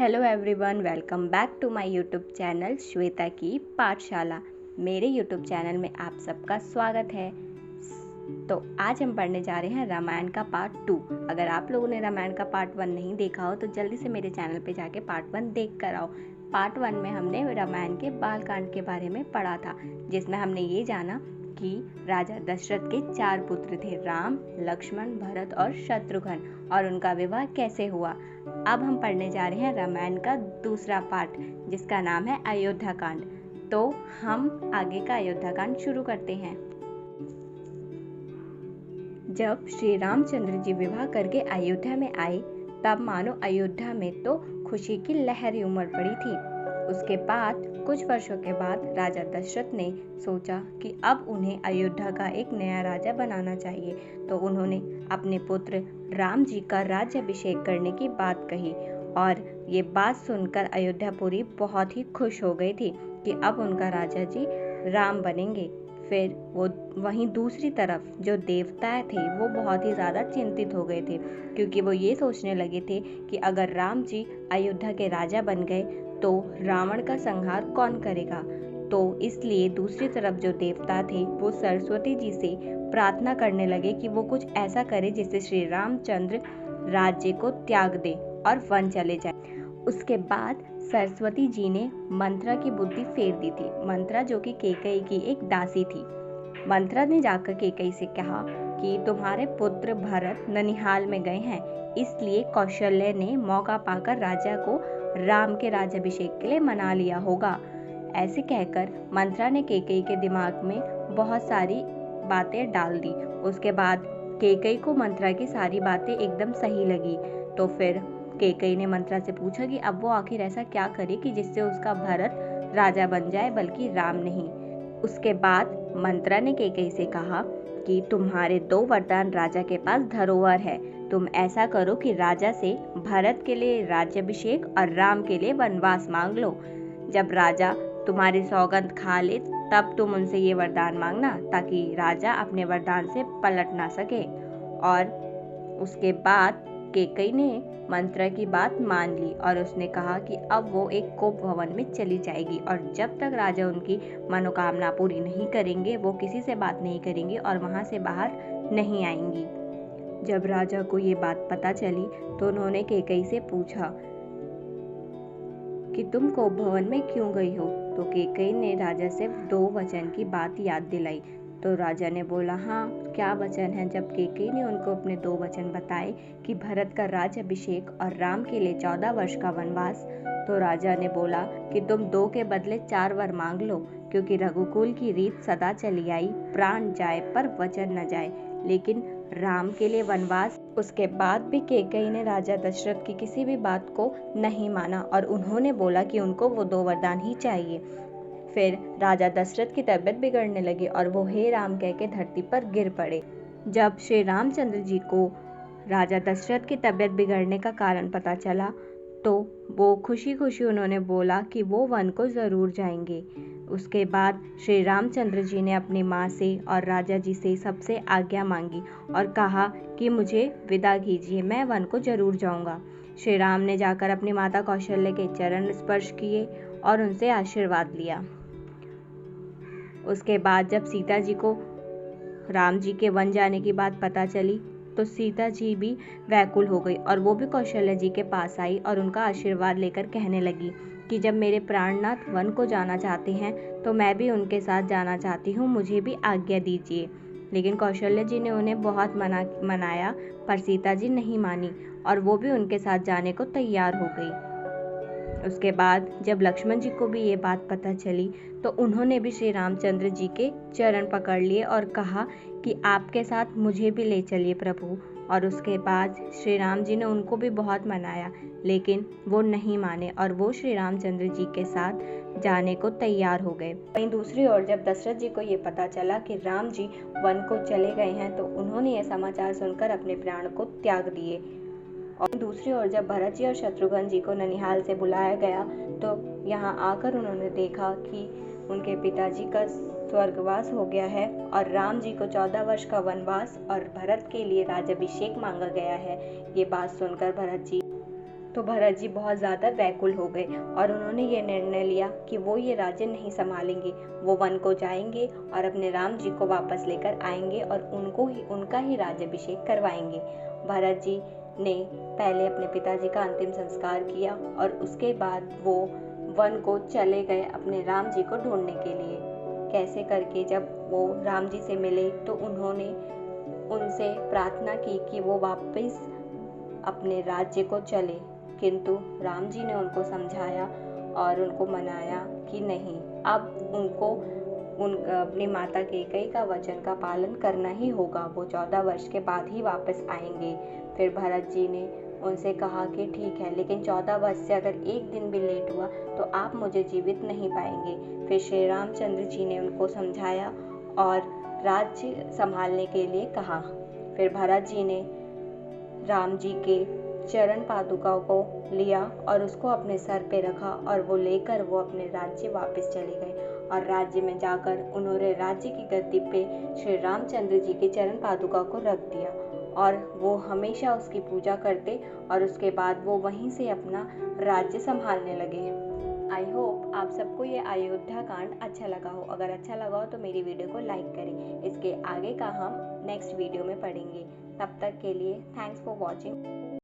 Hello everyone, welcome back to my YouTube channel Shweta की पाठशाला। मेरे यूट्यूब चैनल में आप सबका स्वागत है। तो आज हम पढ़ने जा रहे हैं रामायण का पार्ट 2। अगर आप लोगों ने रामायण का पार्ट 1 नहीं देखा हो तो जल्दी से मेरे चैनल पे जाके पार्ट 1 देख कर आओ। पार्ट 1 में हमने रामायण के बाल कांड के बारे में पढ़ा था, जिसमें हमने ये जाना कि राजा दशरथ के 4 पुत्र थे, राम, लक्ष्मण, भरत और शत्रुघ्न, और उनका विवाह कैसे हुआ। अब हम पढ़ने जा रहे हैं रामायण का दूसरा पार्ट, जिसका नाम है अयोध्या कांड। तो हम आगे का अयोध्या कांड शुरू करते हैं। जब श्री रामचंद्र जी विवाह करके अयोध्या में आए, तब मानो अयोध्या में तो खुशी की लहर ही उमड़ पड़ी थी। उसके बाद कुछ वर्षों के बाद राजा दशरथ ने सोचा कि अब उन्हें अयोध्या का एक नया राजा बनाना चाहिए। तो उन्होंने अपने पुत्र राम जी का राज्याभिषेक करने की बात कही, और ये बात सुनकर अयोध्यापुरी बहुत ही खुश हो गई थी कि अब उनका राजा जी राम बनेंगे। फिर वो वहीं दूसरी तरफ जो देवता थे वो बहुत ही ज़्यादा चिंतित हो गए थे, क्योंकि वो ये सोचने लगे थे कि अगर राम जी अयोध्या के राजा बन गए तो रावण का संहार कौन करेगा। तो इसलिए दूसरी तरफ जो देवता थे वो सरस्वती जी से प्रार्थना करने लगे कि वो कुछ ऐसा करे जिससे श्री रामचंद्र राज्य को त्याग दे और वन चले जाए। उसके बाद सरस्वती जी ने मंत्रा की बुद्धि फेर दी थी। मंत्रा जो कि कैकेयी की एक दासी थी। मंत्रा ने जाकर कैकेयी से कहा कि तुम्हारे पुत्र भरत ननिहाल में गए हैं, इसलिए कौशल्य ने मौका पाकर राजा को राम के राज्याभिषेक के लिए मना लिया होगा। ऐसे कहकर मंत्रा ने कैकेयी के दिमाग में बहुत सारी बातें डाल दी। उसके बाद कैकेयी को मंत्रा की सारी बातें एकदम सही लगी। तो फिर कैकेयी ने मंत्रा से पूछा कि अब वो आखिर ऐसा क्या करे कि जिससे उसका भरत राजा बन जाए, बल्कि राम नहीं। उसके बाद मंत्रा ने कैकेयी से कहा कि तुम्हारे 2 वरदान राजा के पास धरोहर है। तुम ऐसा करो कि राजा से भरत के लिए राज्याभिषेक और राम के लिए वनवास मांग लो। जब राजा तुम्हारी सौगंध खा ले तब तुम उनसे ये वरदान मांगना, ताकि राजा अपने वरदान से पलट ना सके। और उसके बाद कैकेयी ने मंत्रा की बात मान ली और उसने कहा कि अब वो एक कोप भवन में चली जाएगी, और जब तक राजा उनकी मनोकामना पूरी नहीं करेंगे वो किसी से बात नहीं करेंगी और वहां से बाहर नहीं आएंगी। जब राजा को ये बात पता चली तो उन्होंने कैकेयी से पूछा कि तुम कोप भवन में क्यों गई हो। तो कैकेयी ने राजा से 2 वचन की बात याद दिलाई। तो राजा ने बोला, हाँ क्या वचन है। जब कैकेयी ने उनको अपने 2 वचन बताए कि भरत का राज्याभिषेक और राम के लिए 14 वर्ष का वनवास, तो राजा ने बोला कि तुम 2 के बदले 4 वर मांग लो, क्योंकि रघुकुल की रीत सदा चली आई, प्राण जाए पर वचन न जाए, लेकिन राम के लिए वनवास। उसके बाद भी कैकेयी ने राजा दशरथ की किसी भी बात को नहीं माना और उन्होंने बोला कि उनको वो 2 वरदान ही चाहिए। फिर राजा दशरथ की तबीयत बिगड़ने लगी और वो हे राम कह के धरती पर गिर पड़े। जब श्री रामचंद्र जी को राजा दशरथ की तबीयत बिगड़ने का कारण पता चला तो वो खुशी खुशी उन्होंने बोला कि वो वन को ज़रूर जाएंगे। उसके बाद श्री रामचंद्र जी ने अपनी माँ से और राजा जी से सबसे आज्ञा मांगी और कहा कि मुझे विदा कीजिए, मैं वन को ज़रूर जाऊंगा। श्री राम ने जाकर अपनी माता कौशल्य के चरण स्पर्श किए और उनसे आशीर्वाद लिया। उसके बाद जब सीता जी को राम जी के वन जाने की बात पता चली तो सीता जी भी व्याकुल हो गई और वो भी कौशल्य जी के पास आई और उनका आशीर्वाद लेकर कहने लगी कि जब मेरे प्राणनाथ वन को जाना चाहते हैं तो मैं भी उनके साथ जाना चाहती हूँ, मुझे भी आज्ञा दीजिए। लेकिन कौशल्य जी ने उन्हें बहुत मनाया, पर सीता जी नहीं मानी और वो भी उनके साथ जाने को तैयार हो गई। उसके बाद जब लक्ष्मण जी को भी ये बात पता चली तो उन्होंने भी श्री रामचंद्र जी के चरण पकड़ लिए और कहा कि आपके साथ मुझे भी ले चलिए प्रभु। और उसके बाद श्री राम जी ने उनको भी बहुत मनाया, लेकिन वो नहीं माने और वो श्री रामचंद्र जी के साथ जाने को तैयार हो गए। वहीं दूसरी ओर जब दशरथ जी को ये पता चला कि राम जी वन को चले गए हैं तो उन्होंने ये समाचार सुनकर अपने प्राण को त्याग दिए। और दूसरी ओर जब भरत जी और शत्रुघ्न जी को ननिहाल से बुलाया गया तो यहाँ आकर उन्होंने देखा कि उनके पिताजी का स्वर्गवास हो गया है और राम जी को 14 वर्ष का वनवास और भरत के लिए राज्याभिषेक मांगा गया है। ये बात सुनकर भरत जी तो भरत जी बहुत ज़्यादा व्याकुल हो गए और उन्होंने ये निर्णय लिया कि वो ये राज्य नहीं संभालेंगे। वो वन को जाएंगे और अपने राम जी को वापस लेकर आएंगे और उनका ही राज्याभिषेक करवाएंगे। भरत जी ने पहले अपने पिताजी का अंतिम संस्कार किया और उसके बाद वो वन को चले गए अपने राम जी को ढूंढने के लिए। कैसे करके जब वो राम जी से मिले तो उन्होंने उनसे प्रार्थना की कि वो वापस अपने राज्य को चले, किंतु राम जी ने उनको समझाया और उनको मनाया कि नहीं, अब उनको अपनी माता कैकेयी का वचन का पालन करना ही होगा। वो 14 वर्ष के बाद ही वापस आएंगे। फिर भरत जी ने उनसे कहा कि ठीक है, लेकिन 14 वर्ष से अगर एक दिन भी लेट हुआ तो आप मुझे जीवित नहीं पाएंगे। फिर श्री रामचंद्र जी ने उनको समझाया और राज्य संभालने के लिए कहा। फिर भरत जी ने राम जी के चरण पादुकाओं को लिया और उसको अपने सर पे रखा और वो लेकर वो अपने राज्य वापस चले गए और राज्य में जाकर उन्होंने राज्य की गद्दी पे श्री रामचंद्र जी के चरण पादुका को रख दिया और वो हमेशा उसकी पूजा करते और उसके बाद वो वहीं से अपना राज्य संभालने लगे। आई होप आप सबको ये अयोध्या कांड अच्छा लगा हो। अगर अच्छा लगा हो तो मेरी वीडियो को लाइक करें। इसके आगे का हम नेक्स्ट वीडियो में पढ़ेंगे। तब तक के लिए थैंक्स फॉर वॉचिंग।